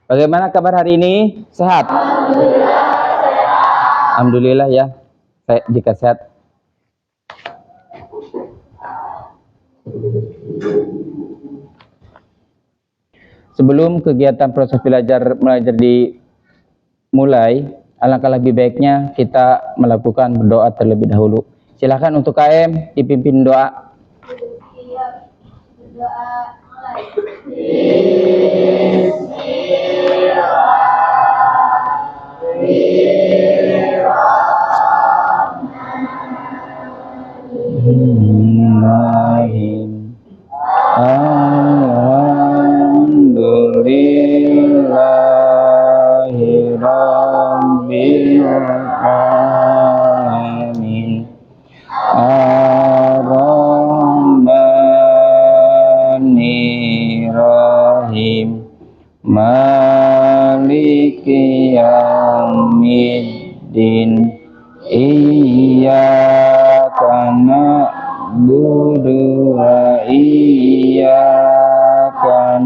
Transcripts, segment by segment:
Bagaimana kabar hari ini? Sehat? Alhamdulillah ya, jika sehat. Sebelum kegiatan proses belajar dimulai, alangkah lebih baiknya kita melakukan berdoa terlebih dahulu. Silakan untuk KM dipimpin doa. Berdoa mulai. Alhamdulillahirabbil alamin. Ar-Rahmanir-Rahim. Maliki yaumiddin. Iyyaka na'budu wa iyyaka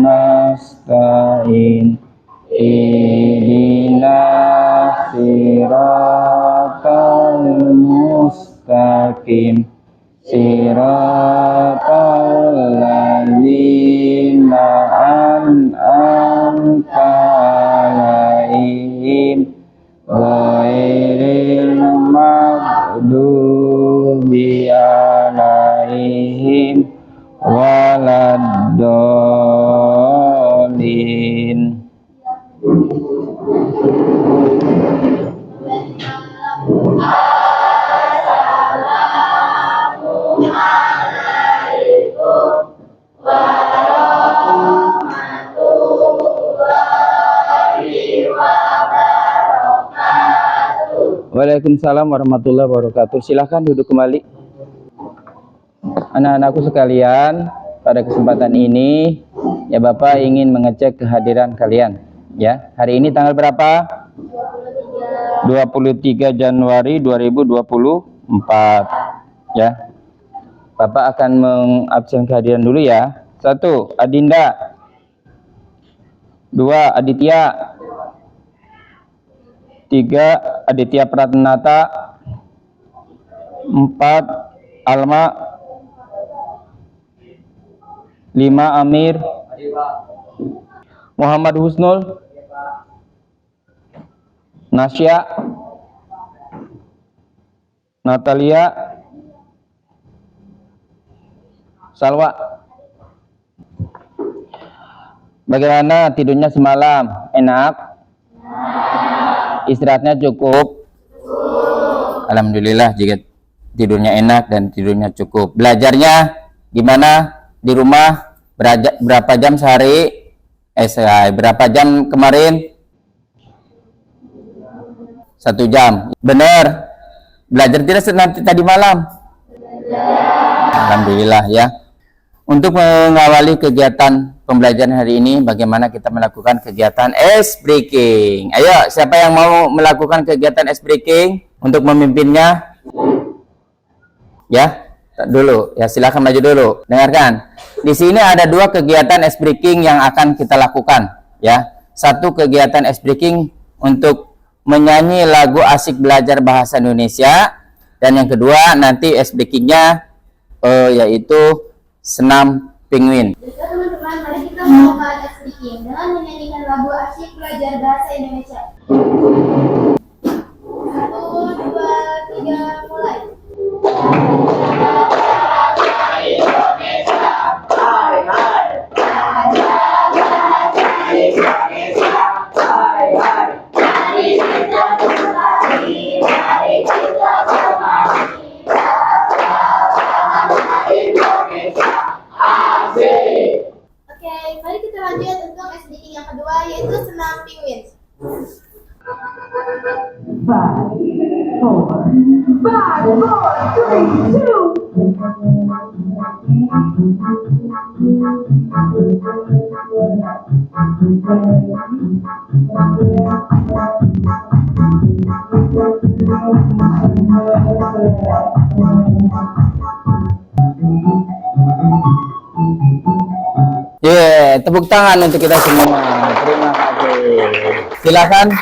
nasta'in. Ihdinas siratal mustaqim. Siratal ladzina an'amta 'alaihim ghairil maghdubi 'alaihim waladdallin. Waalaikumsalam warahmatullahi wabarakatuh. Silahkan duduk kembali. Anak-anakku sekalian, pada kesempatan ini ya Bapak ingin mengecek kehadiran kalian. Ya, hari ini tanggal berapa? 23 Januari 2024. Ya. Bapak akan mengabsen kehadiran dulu ya. 1. Adinda. 2. Aditya. 3. Aditya Pratnata. 4. Alma. 5. Amir. Muhammad Husnul. Nasya. Natalia. Salwa. Bagaimana tidurnya semalam? Enak? Istirahatnya cukup? Alhamdulillah jika tidurnya enak dan tidurnya cukup. Belajarnya gimana di rumah? Berapa jam sehari? Berapa jam kemarin? 1 jam. Benar? Belajar tidak nanti tadi malam? Alhamdulillah ya. Untuk mengawali kegiatan pembelajaran hari ini, bagaimana kita melakukan kegiatan ice breaking? Ayo, siapa yang mau melakukan kegiatan ice breaking untuk memimpinnya? Ya, dulu. Ya, silakan maju dulu. Dengarkan. Di sini ada 2 kegiatan ice breaking yang akan kita lakukan. Ya, 1 kegiatan ice breaking untuk menyanyi lagu asik belajar bahasa Indonesia, dan yang kedua nanti ice breakingnya yaitu senam penguin. Jadi teman-teman, mari kita melakukan ice breaking dengan menyanyikan lagu asik belajar bahasa Indonesia. 1, 2, 3, mulai. Oke, mari kita lanjut untuk ice breaking yang kedua, yaitu senam penguin. 5, Tepuk tangan untuk kita semua. Terima kasih. Silakan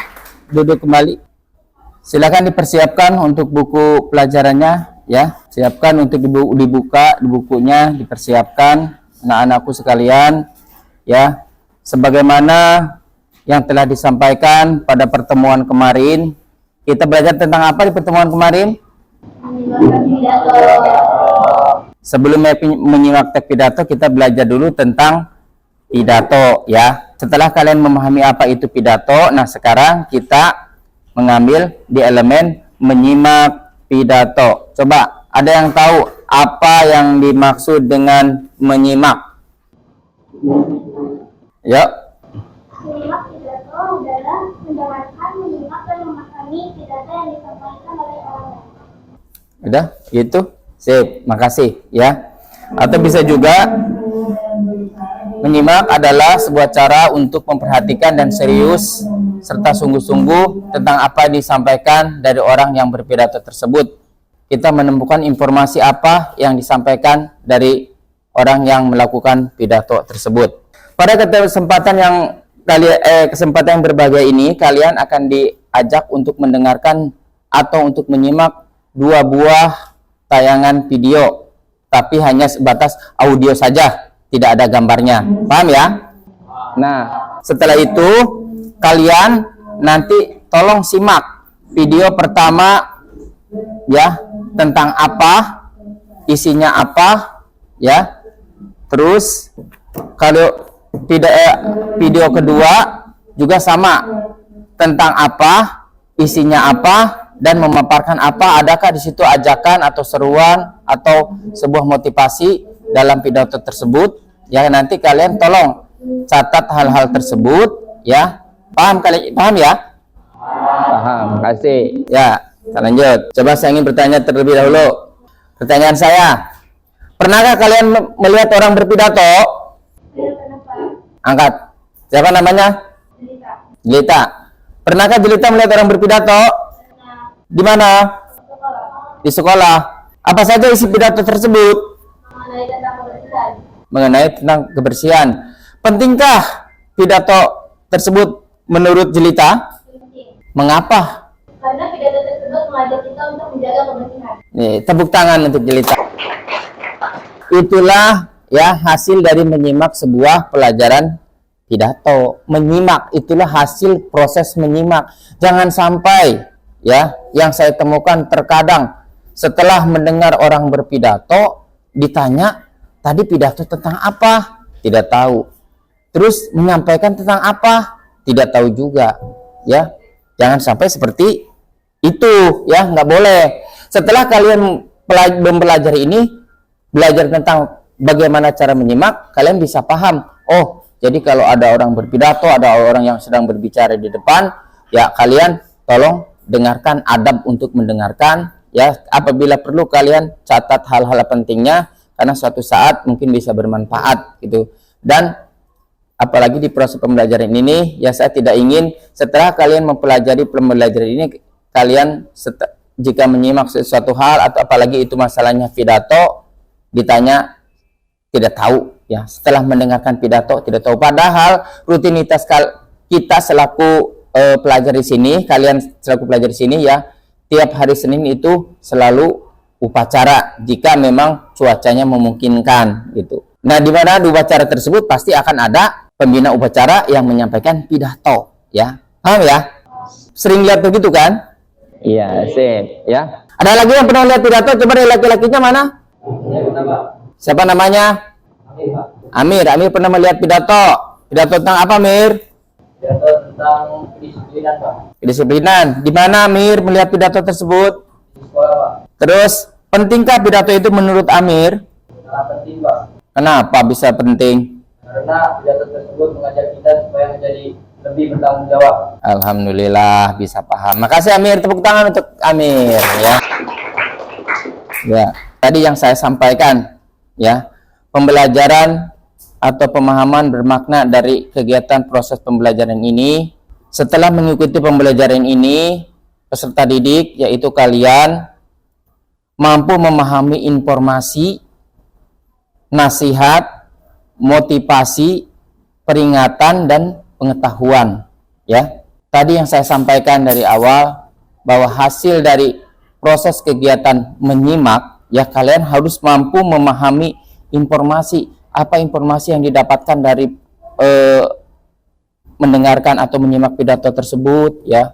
duduk kembali. Silakan dipersiapkan untuk buku pelajarannya, ya. Siapkan untuk dibuka di bukunya, dipersiapkan anak-anakku sekalian, ya. Sebagaimana yang telah disampaikan pada pertemuan kemarin, kita belajar tentang apa di pertemuan kemarin? Sebelum menyimak teks pidato, kita belajar dulu tentang pidato, ya. Setelah kalian memahami apa itu pidato, nah sekarang kita mengambil di elemen menyimak pidato. Coba, ada yang tahu apa yang dimaksud dengan menyimak? Yuk. Menyimak pidato adalah mendengarkan, menyimak, dan memahami pidato yang disampaikan oleh orang lain. Udah, gitu. Sip, makasih ya. Atau bisa juga menyimak adalah sebuah cara untuk memperhatikan dan serius serta sungguh-sungguh tentang apa yang disampaikan dari orang yang berpidato tersebut. Kita menemukan informasi apa yang disampaikan dari orang yang melakukan pidato tersebut. Pada kesempatan yang berbahagia ini, kalian akan diajak untuk mendengarkan atau untuk menyimak 2 buah tayangan video, tapi hanya sebatas audio saja, tidak ada gambarnya. Paham ya? Nah, setelah itu kalian nanti tolong simak video pertama, ya, tentang apa, isinya apa, ya. Terus kalau tidak video kedua juga sama, tentang apa, isinya apa, dan memaparkan apa. Adakah di situ ajakan atau seruan atau sebuah motivasi dalam pidato tersebut? Ya, nanti kalian tolong catat hal-hal tersebut, ya. Paham ya? Paham, kasih. Ya, kita lanjut. Coba saya ingin bertanya terlebih dahulu. Pertanyaan saya, pernahkah kalian melihat orang berpidato? Angkat. Siapa namanya? Jelita. Pernahkah Jelita melihat orang berpidato? Di mana? Di sekolah. Apa saja isi pidato tersebut? Mengenai tentang kebersihan. Pentingkah pidato tersebut menurut Jelita? Mengapa? Karena pidato tersebut mengajak kita untuk menjaga kebersihan. Nih, tepuk tangan untuk Jelita. Itulah ya hasil dari menyimak sebuah pelajaran pidato. Menyimak itulah hasil proses menyimak. Jangan sampai ya yang saya temukan terkadang setelah mendengar orang berpidato ditanya tadi pidato tentang apa, tidak tahu. Terus menyampaikan tentang apa, tidak tahu juga. Ya, jangan sampai seperti itu, ya, nggak boleh. Setelah kalian mempelajari ini, belajar tentang bagaimana cara menyimak, kalian bisa paham. Oh, jadi kalau ada orang berpidato, ada orang yang sedang berbicara di depan, ya kalian tolong dengarkan, adab untuk mendengarkan, ya. Apabila perlu kalian catat hal-hal pentingnya karena suatu saat mungkin bisa bermanfaat gitu. Dan apalagi di proses pembelajaran ini, ya saya tidak ingin setelah kalian mempelajari pembelajaran ini kalian jika menyimak sesuatu hal atau apalagi itu masalahnya pidato ditanya tidak tahu, ya. Setelah mendengarkan pidato tidak tahu, padahal rutinitas kita selaku pelajar di sini, kalian selaku pelajar di sini, ya, tiap hari Senin itu selalu upacara jika memang cuacanya memungkinkan gitu. Nah, di mana di upacara tersebut pasti akan ada pembina upacara yang menyampaikan pidato, ya. Paham ya? Sering lihat begitu kan? Iya, sip, ya. Ada lagi yang pernah lihat pidato? Coba dari laki-lakinya mana? Siapa namanya? Amir. Amir pernah melihat pidato. Pidato tentang apa, Amir? Pidato tentang kedisiplinan, Pak. Kedisiplinan. Di mana Amir melihat pidato tersebut? Di sekolah, Pak. Terus, pentingkah pidato itu menurut Amir? Sangat penting, Pak. Kenapa bisa penting? Karena pidato tersebut mengajak kita supaya menjadi lebih bertanggung jawab. Alhamdulillah bisa paham. Makasih Amir, tepuk tangan untuk Amir, ya. Ya, tadi yang saya sampaikan, ya, pembelajaran atau pemahaman bermakna dari kegiatan proses pembelajaran ini. Setelah mengikuti pembelajaran ini, peserta didik, yaitu kalian, mampu memahami informasi, nasihat, motivasi, peringatan, dan pengetahuan, ya. tadi yang saya sampaikan dari awal, bahwa hasil dari proses kegiatan menyimak, ya kalian harus mampu memahami informasi, apa informasi yang didapatkan dari mendengarkan atau menyimak pidato tersebut, ya.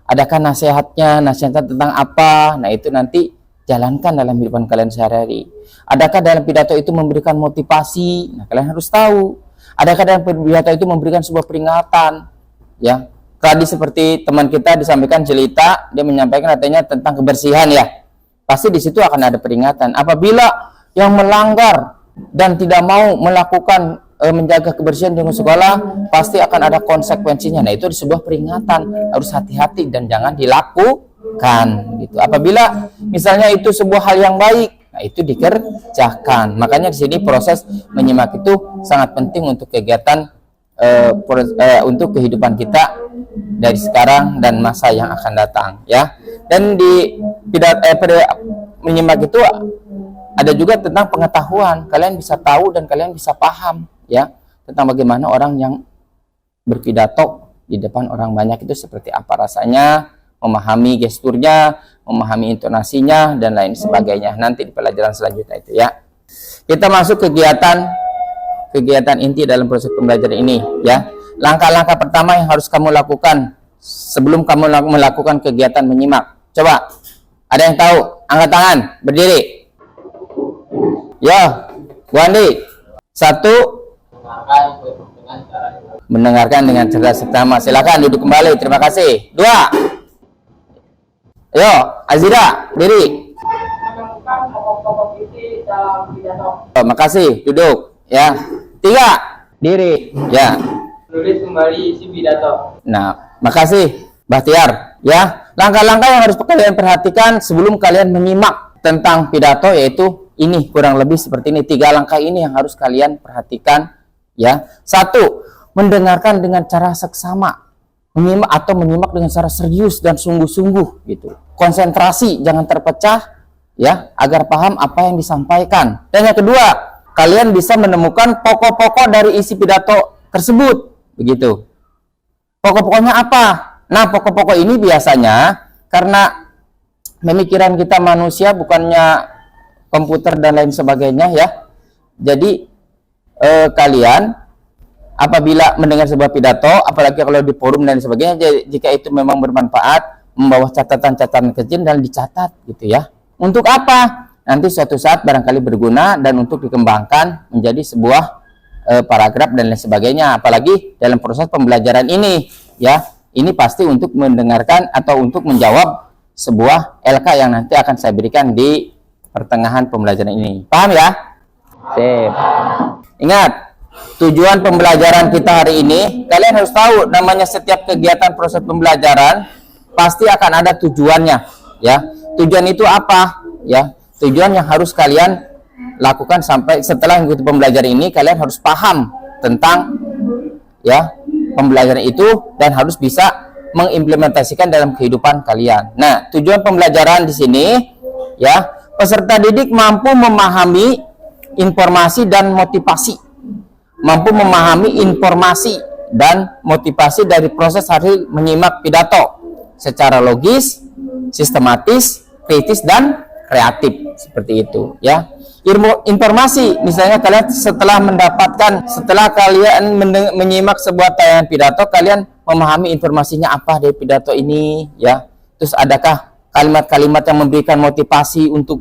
Adakah nasihatnya tentang apa? Nah, itu nanti jalankan dalam kehidupan kalian sehari-hari. Adakah dalam pidato itu memberikan motivasi? Nah, kalian harus tahu. Adakah dalam pidato itu memberikan sebuah peringatan? Ya, tadi seperti teman kita disampaikan Jelita, dia menyampaikan katanya tentang kebersihan, ya. Pasti di situ akan ada peringatan. Apabila yang melanggar dan tidak mau melakukan menjaga kebersihan di sekolah, pasti akan ada konsekuensinya. Nah, itu sebuah peringatan, harus hati-hati dan jangan dilakukan gitu. Apabila misalnya itu sebuah hal yang baik, nah itu dikerjakan. Makanya di sini proses menyimak itu sangat penting untuk kegiatan untuk kehidupan kita dari sekarang dan masa yang akan datang, ya. Dan di menyimak itu ada juga tentang pengetahuan. Kalian bisa tahu dan kalian bisa paham, ya, tentang bagaimana orang yang berpidato di depan orang banyak itu seperti apa rasanya, memahami gesturnya, memahami intonasinya, dan lain sebagainya. Nanti di pelajaran selanjutnya itu, ya. Kita masuk kegiatan inti dalam proses pembelajaran ini, ya. Langkah-langkah pertama yang harus kamu lakukan sebelum kamu melakukan kegiatan menyimak. Coba, ada yang tahu? Angkat tangan, berdiri. Ya, Bu Andi. 1. Mendengarkan dengan cerdas seksama. Silakan duduk kembali. Terima kasih. 2. Yo, Azira, diri. Menemukan pokok-pokok isi dalam pidato. Oh, makasih, duduk. Ya. 3. Diri. Ya. Tulis kembali isi pidato. Nah, makasih, Bahtiar. Ya, langkah-langkah yang harus kalian perhatikan sebelum kalian menyimak tentang pidato yaitu ini, kurang lebih seperti ini. 3 langkah ini yang harus kalian perhatikan, ya. 1. Mendengarkan dengan cara seksama. Menyimak dengan cara serius dan sungguh-sungguh gitu. Konsentrasi, jangan terpecah, ya, agar paham apa yang disampaikan. Dan yang kedua, kalian bisa menemukan pokok-pokok dari isi pidato tersebut, begitu. Pokok-pokoknya apa? Nah, pokok-pokok ini biasanya karena pemikiran kita manusia bukannya komputer dan lain sebagainya, ya. Jadi kalian apabila mendengar sebuah pidato, apalagi kalau di forum dan sebagainya, jika itu memang bermanfaat, membawa catatan-catatan kecil dan dicatat gitu, ya. Untuk apa? Nanti suatu saat barangkali berguna dan untuk dikembangkan menjadi sebuah paragraf dan lain sebagainya. Apalagi dalam proses pembelajaran ini, ya. Ini pasti untuk mendengarkan atau untuk menjawab sebuah LK yang nanti akan saya berikan di pertengahan pembelajaran ini. Paham, ya? Sip. Ingat, tujuan pembelajaran kita hari ini, kalian harus tahu namanya setiap kegiatan proses pembelajaran pasti akan ada tujuannya, ya. Tujuan itu apa? Ya, tujuan yang harus kalian lakukan sampai setelah mengikuti pembelajaran ini, kalian harus paham tentang, ya, pembelajaran itu dan harus bisa mengimplementasikan dalam kehidupan kalian. Nah, tujuan pembelajaran di sini, ya, peserta didik mampu memahami informasi dan motivasi. Mampu memahami informasi dan motivasi dari proses hasil menyimak pidato secara logis, sistematis, kritis, dan kreatif, seperti itu, ya. Informasi, misalnya kalian setelah kalian menyimak sebuah tayangan pidato, kalian memahami informasinya apa dari pidato ini, ya. Terus adakah kalimat-kalimat yang memberikan motivasi untuk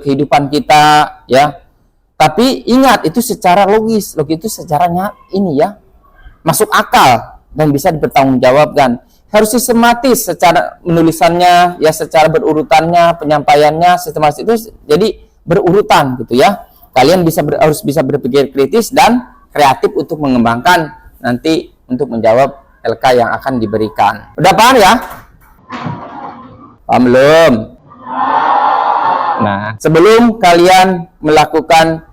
kehidupan kita, ya. Tapi ingat, itu secara logis itu secaranya ini, ya, masuk akal dan bisa dipertanggungjawabkan. Harus sistematis secara menulisannya, ya, secara berurutannya, penyampaiannya sistematis itu jadi berurutan gitu, ya. Kalian harus bisa berpikir kritis dan kreatif untuk mengembangkan nanti untuk menjawab LK yang akan diberikan. Udah paham, ya? Paham belum? Nah, sebelum kalian melakukan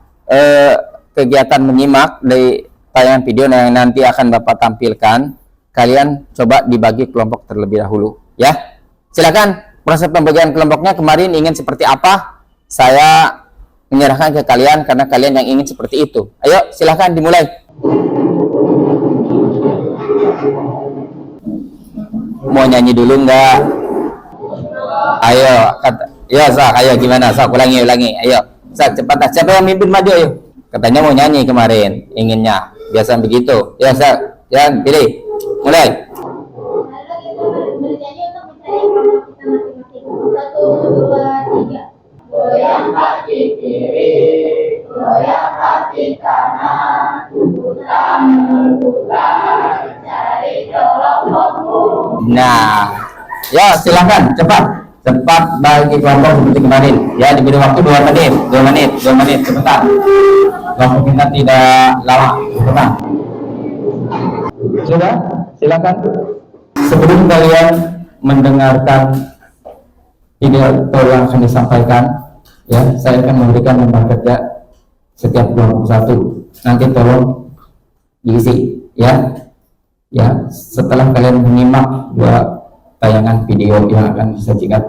kegiatan menyimak dari tayangan video yang nanti akan Bapak tampilkan, kalian coba dibagi kelompok terlebih dahulu, ya. Silakan, proses pembagian kelompoknya kemarin ingin seperti apa? Saya menyerahkan ke kalian karena kalian yang ingin seperti itu. Ayo, silakan dimulai. Mau nyanyi dulu enggak? Ayo, ya Sak, ayo gimana Sak, ulangi, ayo Sak, cepat, siapa yang mimpin maju ayo. Katanya mau nyanyi kemarin, inginnya, biasa begitu. Ya Sak, ya pilih, mulai. Lalu kita berjanji untuk mencari kelompok kita masing-masing. 1, 2, 3. Goyang kaki kiri, goyang kaki kanan, putar putar, cari kelompokmu. Nah, ya silakan cepat bagi kelompok seperti kemarin. Ya diberi waktu 2 menit, cepetan. Kelompok kita tidak lama, cepetan. Sudah, silakan. Sebelum kalian mendengarkan pidato yang akan disampaikan, ya saya akan memberikan lembar kerja setiap kelompok 1. Nanti tolong diisi, ya. Ya, setelah kalian menyimak 2 tayangan video yang akan disajikan.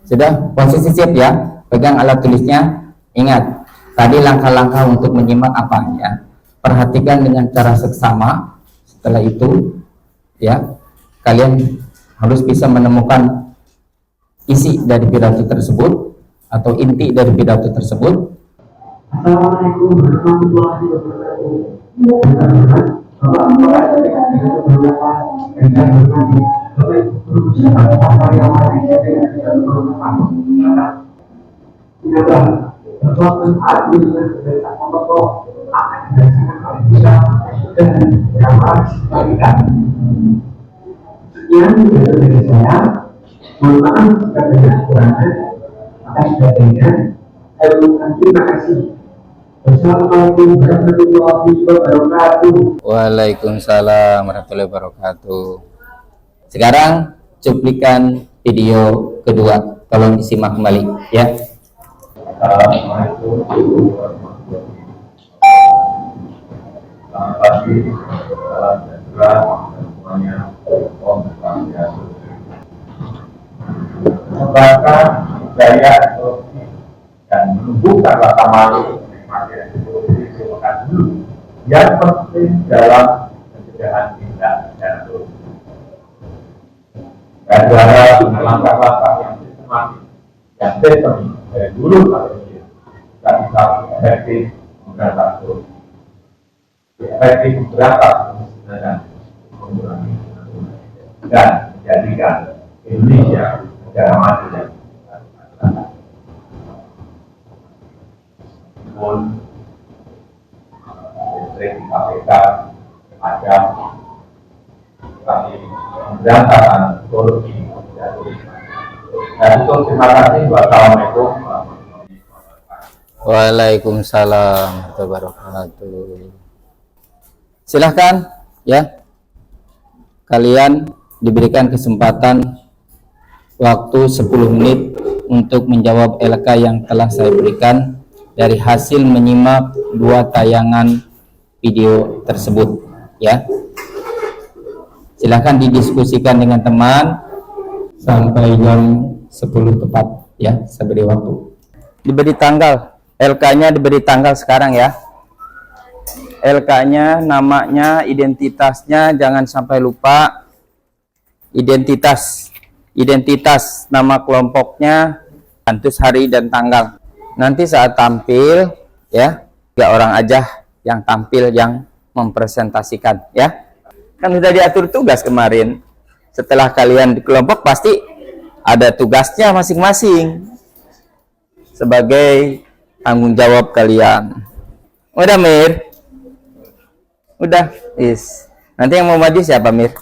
Sudah, posisi siap ya, pegang alat tulisnya. Ingat, tadi langkah-langkah untuk menyimak apa ya. Perhatikan dengan cara seksama. Setelah itu, ya, kalian harus bisa menemukan isi dari pidato tersebut atau inti dari pidato tersebut. Assalamualaikum warahmatullahi wabarakatuh. Sekian dari saya. Mohon maaf jika ada kekurangan. Atas sebagainya, saya ucapkan terima kasih. Assalamualaikum warahmatullahi wabarakatuh. Waalaikumsalam warahmatullahi wabarakatuh. Sekarang cuplikan video kedua, tolong disimak kembali ya. Assalamualaikum warahmatullahi wabarakatuh. Selamat pagi, salam sejahtera semuanya. Om Swastiastu. Membakar budaya ekonomi dan menumbuhkan rasa malu menikmati ekonomi merupakan dulu yang penting dalam pencegahan tindak pidana korupsi. Dan berharap dengan langkah-langkah yang sistematis dan sistemik dari dulu sampai hilir kita bisa efektif memberantas korupsi, efektif memberantas kemiskinan dan mengurangi dan menjadikan Indonesia negara maju dan pun listrik di KPK ada kami memberantasan korupsi dan itu terima kasih. Wassalamualaikum warahmatullahi wabarakatuh. Waalaikumsalam warahmatullahi wabarakatuh. Silahkan ya, kalian diberikan kesempatan waktu 10 menit untuk menjawab LK yang telah saya berikan dari hasil menyimak 2 tayangan video tersebut ya. Silahkan didiskusikan dengan teman sampai jam 10 tepat ya, saya beri waktu. Diberi tanggal, LK-nya diberi tanggal sekarang ya. LK-nya, namanya, identitasnya jangan sampai lupa. Identitas, nama kelompoknya, terus hari dan tanggal. Nanti saat tampil ya, 3 orang aja yang tampil yang mempresentasikan ya. Kan sudah diatur tugas kemarin. Setelah kalian di kelompok pasti ada tugasnya masing-masing sebagai tanggung jawab kalian. Udah Mir? Udah, is. Nanti yang mau maju siapa Mir?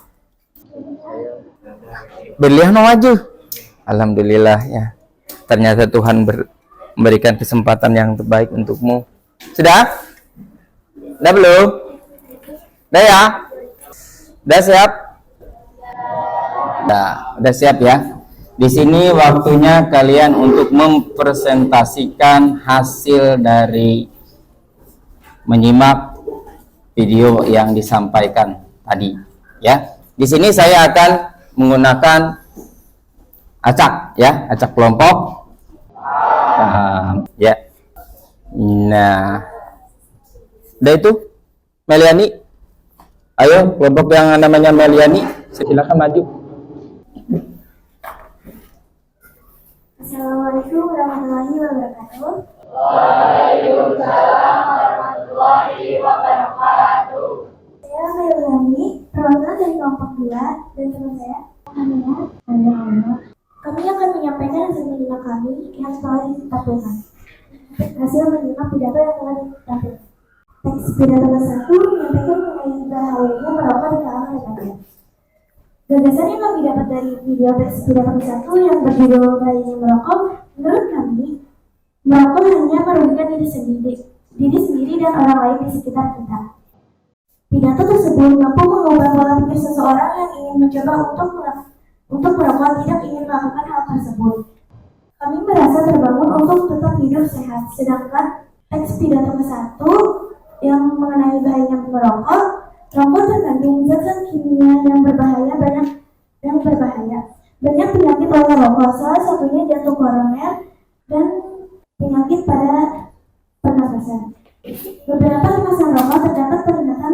Berlian mau maju. Alhamdulillah ya. Ternyata Tuhan memberikan kesempatan yang terbaik untukmu. Sudah? Udah belum? Udah ya? Udah siap? Udah siap ya? Di sini waktunya kalian untuk mempresentasikan hasil dari menyimak video yang disampaikan tadi ya. Di sini saya akan menggunakan acak ya, acak kelompok ya. Nah, Udah itu, Meliani. Ayo, kelompok yang namanya Meliani, silakan maju. Assalamualaikum warahmatullahi wabarakatuh. Saya Meliani, perwakilan dari kelompok 2 dan teman saya, Anda. Kami akan menyampaikan hasil menyimak kami yang telah ditampilkan. Hasil menyimak pidato yang telah ditampilkan. Teks pidato ke-1 menyampaikan mengenai bahayanya merokok di kalangan remaja. Gagasan yang kami dapat dari video teks pidato ke-1 yang berjudul bahayanya merokok, menurut kami, merokok hanya merugikan diri sendiri dan orang lain di sekitar kita. Pidato tersebut mampu mengubah pola pikir seseorang yang ingin mencoba untuk merokok tidak ingin melakukan hal tersebut. Kami merasa terbangun untuk tetap hidup sehat, sedangkan teks pidato ke-1 yang mengenai bahayanya merokok, rokok terkandung zat kimia yang berbahaya. Banyak penyakit oleh rokok, salah satunya jantung koroner dan penyakit pada pernafasan. Beberapa kemasan rokok terdapat peringatan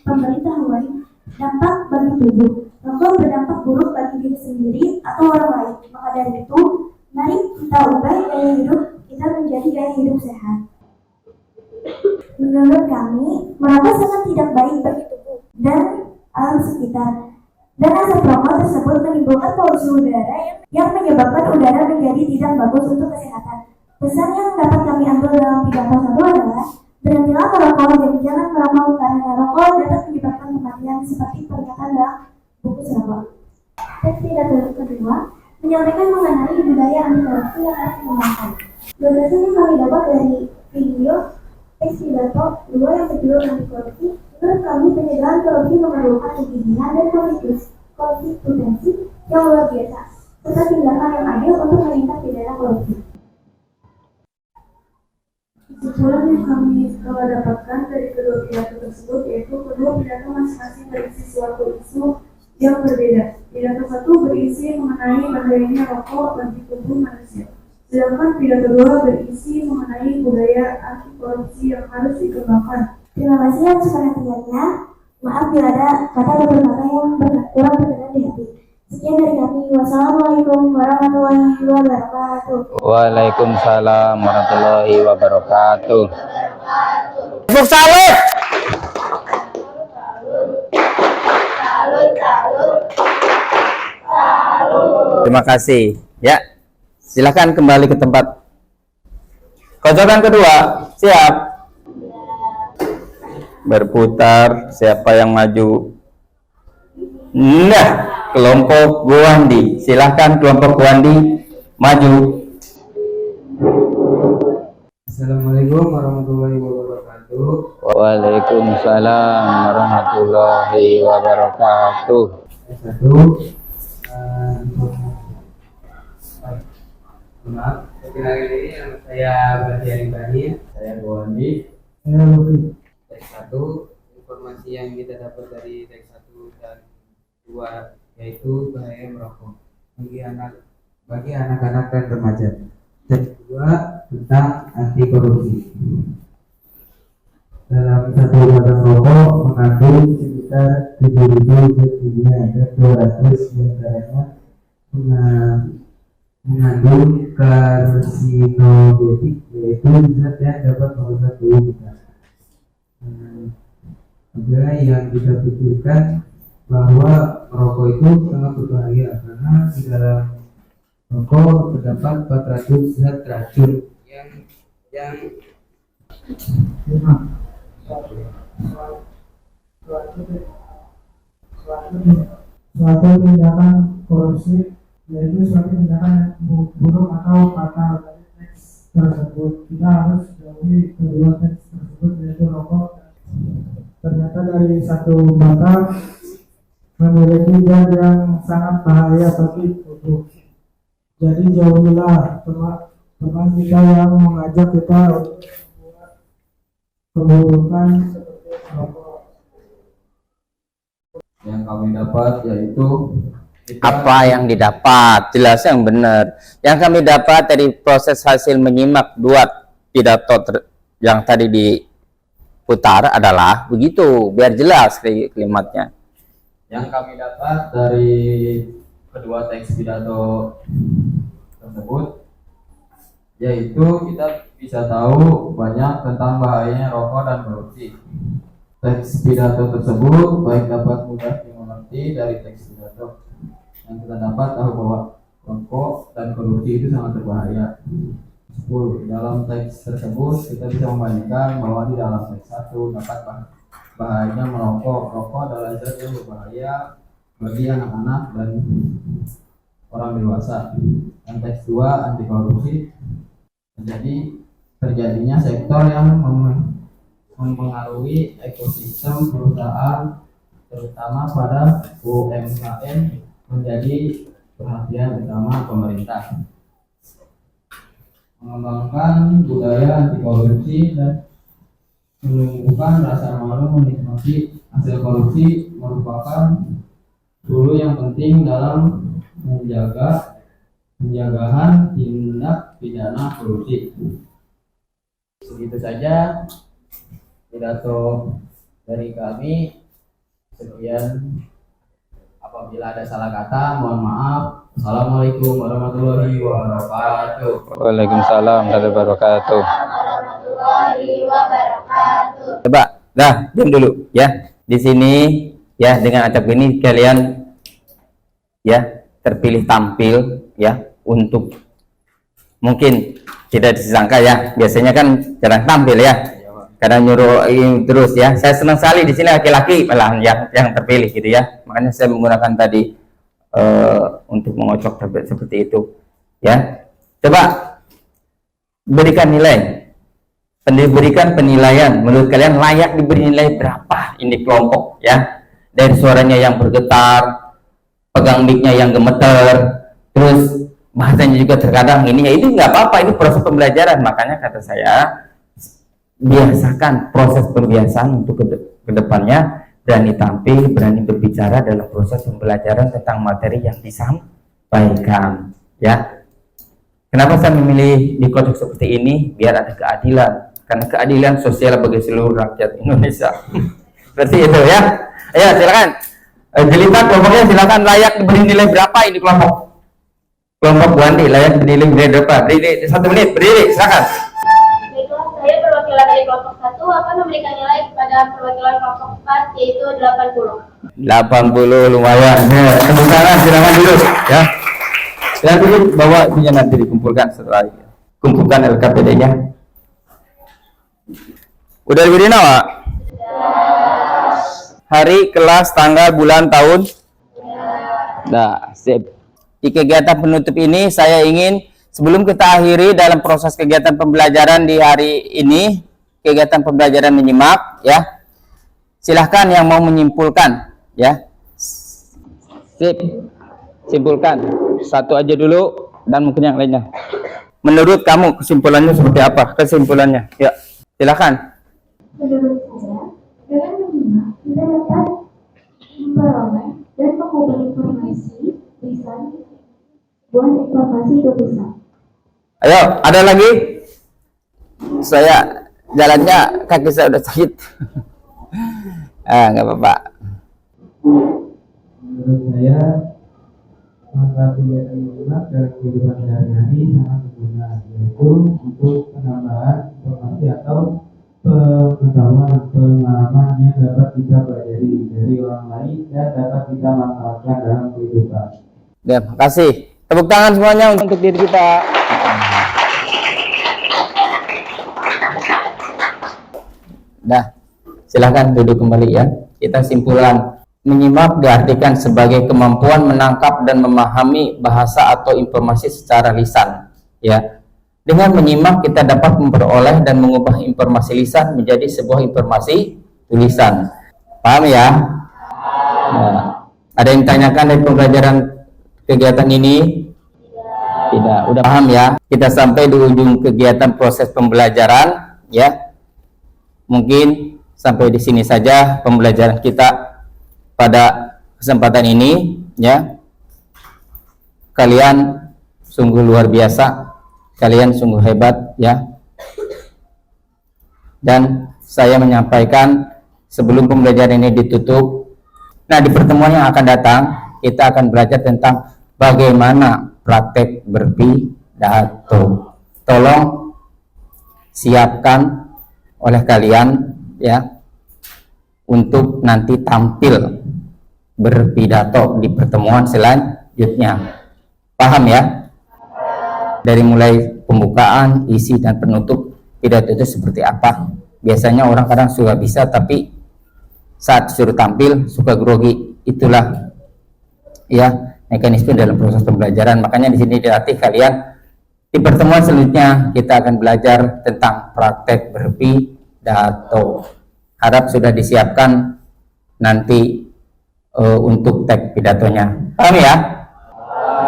pemberitahuan dampak bagi tubuh. Rokok berdampak buruk bagi diri sendiri atau orang lain. Maka dari itu, mari kita ubah gaya hidup kita menjadi gaya hidup sehat. Menurut kami, merokok sangat tidak baik bagi tubuh dan alam sekitar. Dan asap rokok tersebut menimbulkan polusi udara yang menyebabkan udara menjadi tidak bagus untuk kesehatan. Pesan yang dapat kami ambil dalam pidato 1 adalah berhentilah merokok dan jangan merokok karena rokok dapat menyebabkan kematian seperti pernyataan dalam buku rokok. Teks pidato kedua menyampaikan mengenai budaya anti korupsi yang harus dikembangkan. Gagasan yang kami dapat dari video teks pidato 2 yang berjudul anti korupsi, menurut kami pencegahan korupsi memerlukan kegigihan dan konsistensi yang luar biasa, serta tindakan yang adil untuk meningkatkan pidana korupsi. Kesimpulan yang kami telah dapatkan dari kedua pidato tersebut yaitu kedua pidato masing-masing berisi suatu isu yang berbeda. Pidato 1 berisi mengenai bahayanya rokok bagi tubuh manusia, sedangkan pidato 2 berisi mengenai budaya anti korupsi yang harus dikembangkan. Terima kasih atas perhatiannya. Maaf bila ada kata atau kata yang kurang berkenan di hati. Sekian dari kami. Wassalamualaikum warahmatullahi wabarakatuh. Waalaikumsalam warahmatullahi wabarakatuh. Tepuk salut. Terima kasih. Ya, silakan kembali ke tempat. Koncokan kedua, siap. Berputar. Siapa yang maju? Nah, kelompok Guandi. Silahkan kelompok Guandi maju. Assalamualaikum warahmatullahi wabarakatuh. Waalaikumsalam warahmatullahi wabarakatuh. Satu, maaf, perkenalkan diri, nama saya Bastian Ibrahim. Saya Guandi. Saya Lufi. Teks 1, informasi yang kita dapat dari teks 1 dan 2 yaitu bahaya merokok bagi anak-anak dan remaja. Teks 2 tentang anti korupsi. Dalam satu batang rokok mengandung sekitar 7.000 zat kimia dan 200 diantaranya mengandung karsinogenik, yaitu zat yang dapat merusak tubuh kita. Juga yang kita pikirkan bahwa merokok itu sangat berbahaya karena di dalam rokok terdapat 400 zat racun yang suatu tindakan korupsi, yaitu suatu tindakan buruk atau fatal. Dari teks tersebut kita harus jauhi kedua teks tersebut, yaitu rokok. Ternyata dari satu batang memiliki zat yang sangat bahaya bagi tubuh. Jadi jauhilah teman kita yang mengajak kita untuk membuat keburukan seperti rokok. yang kami dapat yaitu Apa yang didapat? Jelas yang benar. Yang kami dapat dari proses hasil menyimak dua pidato yang tadi putar adalah begitu, biar jelas kalimatnya. Yang kami dapat dari kedua teks pidato tersebut, yaitu kita bisa tahu banyak tentang bahayanya rokok dan korupsi. Teks pidato tersebut baik dapat mudah dimengerti dari teks pidato yang kita dapat tahu bahwa rokok dan korupsi itu sangat berbahaya. 10. Dalam teks tersebut kita bisa membandingkan bahwa di dalam teks 1 dapat bahayanya merokok. Rokok adalah zat yang berbahaya bagi anak-anak dan orang dewasa. Dan teks 2 anti korupsi, terjadinya sektor yang mempengaruhi ekosistem perusahaan terutama pada UMKM menjadi perhatian utama pemerintah. Mengembangkan budaya anti korupsi dan menumbuhkan rasa malu menikmati hasil korupsi merupakan hulu yang penting dalam penjagaan tindak pidana korupsi. Segitu saja pidato dari kami. Sekian, apabila ada salah kata mohon maaf. Assalamualaikum warahmatullahi wabarakatuh. Waalaikumsalam warahmatullahi wabarakatuh. Coba, diam dulu ya. Di sini ya, dengan acap ini kalian ya terpilih tampil ya untuk, mungkin tidak disangka ya, biasanya kan jarang tampil ya, karena nyuruh terus ya. Saya senang sekali di sini laki-laki malah yang terpilih gitu ya, makanya saya menggunakan tadi untuk mengocok seperti itu ya. Coba berikan nilai, berikan penilaian, menurut kalian layak diberi nilai berapa ini kelompok ya, dari suaranya yang bergetar, pegang mic-nya yang gemeter, terus bahasanya juga terkadang ini ya, itu nggak apa-apa, ini proses pembelajaran. Makanya kata saya, biasakan proses pembiasaan untuk kedepannya, berani tampil, berani berbicara dalam proses pembelajaran tentang materi yang disampaikan ya. Kenapa saya memilih dikocok seperti ini? Biar ada keadilan, karena keadilan sosial bagi seluruh rakyat Indonesia. Seperti itu ya. Ayo silakan, jelita kelompoknya silakan, layak diberi nilai berapa ini kelompok? Kelompok Bu Andi layak diberi nilai berapa? Berdiri 1 menit, berdiri silakan. Baiklah, saya perwakilan dari kelompok 1 akan memberikan nilai kepada perwakilan kelompok 4, yaitu 80. 80 lumayan. Tepuk tangan, silakan dulu ya. Silakan dulu, bawa ininya nanti dikumpulkan setelah ini. Kumpulkan LKPD-nya. Udah diberi nama? Hari, kelas, tanggal, bulan, tahun? Nah, sip. Di kegiatan penutup ini saya ingin, sebelum kita akhiri dalam proses kegiatan pembelajaran di hari ini, kegiatan pembelajaran menyimak ya, silahkan yang mau menyimpulkan ya. Sip, simpulkan satu aja dulu dan mungkin yang lainnya. Menurut kamu kesimpulannya seperti apa? Kesimpulannya ya, silahkan. Menurut saya, dengan menyimak kita dapat memperoleh dan mengubah informasi lisan buat informasi itu bisa. Ayo, ada lagi? Saya jalannya, kaki saya udah sakit. Nggak apa-apa. Menurut saya, maka kegiatan menyimak dalam kehidupan sehari-hari sangat berguna, yaitu untuk penambahan informasi atau pengetahuan pengalaman yang dapat kita pelajari dari orang lain dan dapat kita manfaatkan dalam kehidupan. Ya, makasih. Tepuk tangan semuanya untuk diri kita. Nah, silahkan duduk kembali ya. Kita simpulan. Menyimak diartikan sebagai kemampuan menangkap dan memahami bahasa atau informasi secara lisan. Ya, dengan menyimak kita dapat memperoleh dan mengubah informasi lisan menjadi sebuah informasi tulisan. Paham ya? Nah, ada yang tanyakan dari pembelajaran kegiatan ini? Tidak. Udah paham ya? Kita sampai di ujung kegiatan proses pembelajaran ya. Mungkin sampai di sini saja pembelajaran kita pada kesempatan ini ya. Kalian sungguh luar biasa, kalian sungguh hebat ya. Dan saya menyampaikan sebelum pembelajaran ini ditutup. Nah, di pertemuan yang akan datang, kita akan belajar tentang bagaimana praktek berpidato. Tolong siapkan oleh kalian ya untuk nanti tampil berpidato di pertemuan selanjutnya. Paham ya? Dari mulai pembukaan, isi dan penutup pidato itu seperti apa. Biasanya orang kadang suka bisa tapi saat suruh tampil suka grogi. Itulah ya mekanisme dalam proses pembelajaran. Makanya di sini dilatih kalian. Di pertemuan selanjutnya kita akan belajar tentang praktek berpidato. Harap sudah disiapkan nanti untuk tag pidatonya. Paham ya?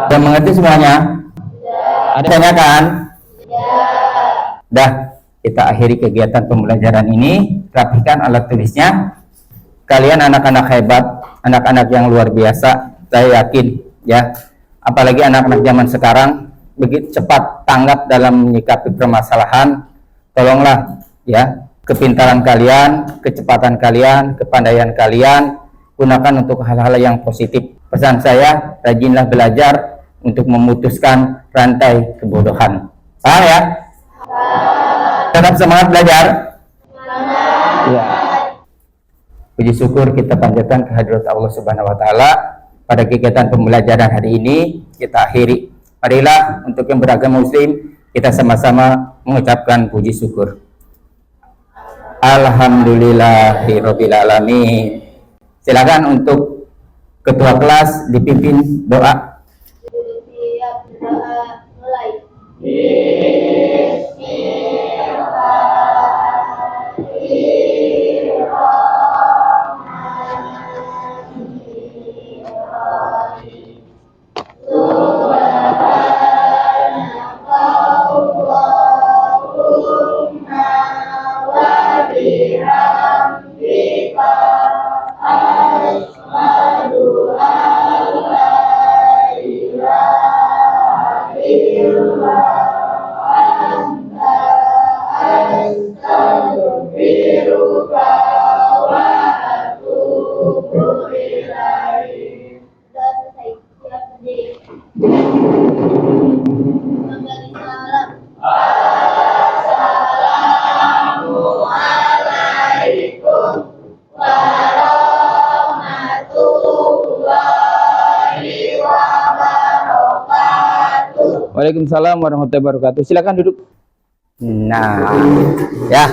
Sudah mengerti semuanya? Ada tanya kan? Dah, kita akhiri kegiatan pembelajaran ini. Rapikan alat tulisnya. Kalian anak-anak hebat, anak-anak yang luar biasa. Saya yakin ya, apalagi anak-anak zaman sekarang begitu cepat tanggap dalam menyikapi permasalahan. Tolonglah ya, kepintaran kalian, kecepatan kalian, kepandaian kalian gunakan untuk hal-hal yang positif. Pesan saya, rajinlah belajar untuk memutuskan rantai kebodohan. Paham ya? Tetap semangat belajar. Ya. Puji syukur kita panjatkan kehadirat Allah Subhanahu wa taala. Pada kegiatan pembelajaran hari ini kita akhiri. Marilah untuk yang beragama muslim kita sama-sama mengucapkan puji syukur. Alhamdulillahirabbil alamin. Silakan untuk ketua kelas dipimpin doa. Waalaikumsalam warahmatullahi wabarakatuh. Silakan duduk. Nah, ya,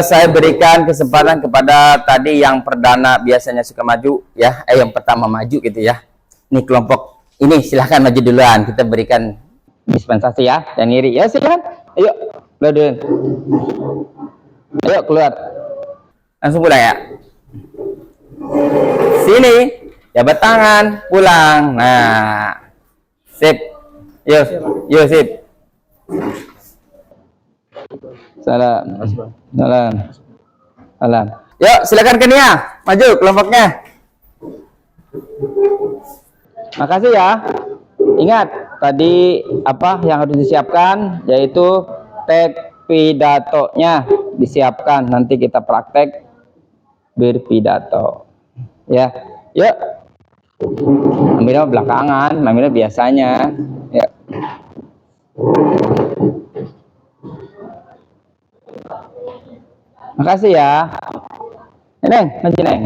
saya berikan kesempatan kepada tadi yang perdana biasanya suka maju, ya, yang pertama maju gitu ya. Ini kelompok ini silakan maju duluan. Kita berikan dispensasi ya, dan iri. Ya silakan. Ayo, keluar dulu. Ayo keluar. Langsung pulang ya. Sini, jabat tangan, pulang. Nah, sip. Yo sip. Salam. Yuk silakan ke Nia, maju kelompoknya. Makasih ya. Ingat tadi apa yang harus disiapkan, yaitu tag pidatonya disiapkan. Nanti kita praktek berpidato. Ya, yuk. Ambilnya belakangan, ambilnya biasanya. Ya. Makasih ya. Neng, maju Neng.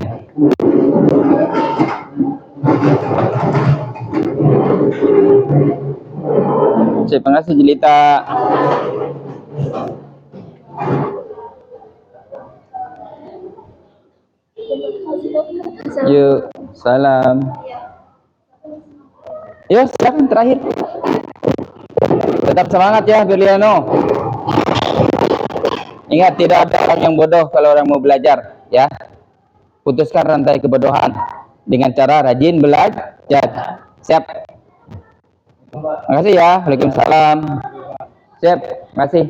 Terima kasih Jelita. Yuk, salam. Yuk, silakan terakhir. Tetap semangat ya, Berliano. Ingat, tidak ada orang yang bodoh kalau orang mau belajar, ya. Putuskan rantai kebodohan dengan cara rajin belajar. Siap. Makasih ya. Waalaikumsalam. Siap. Makasih.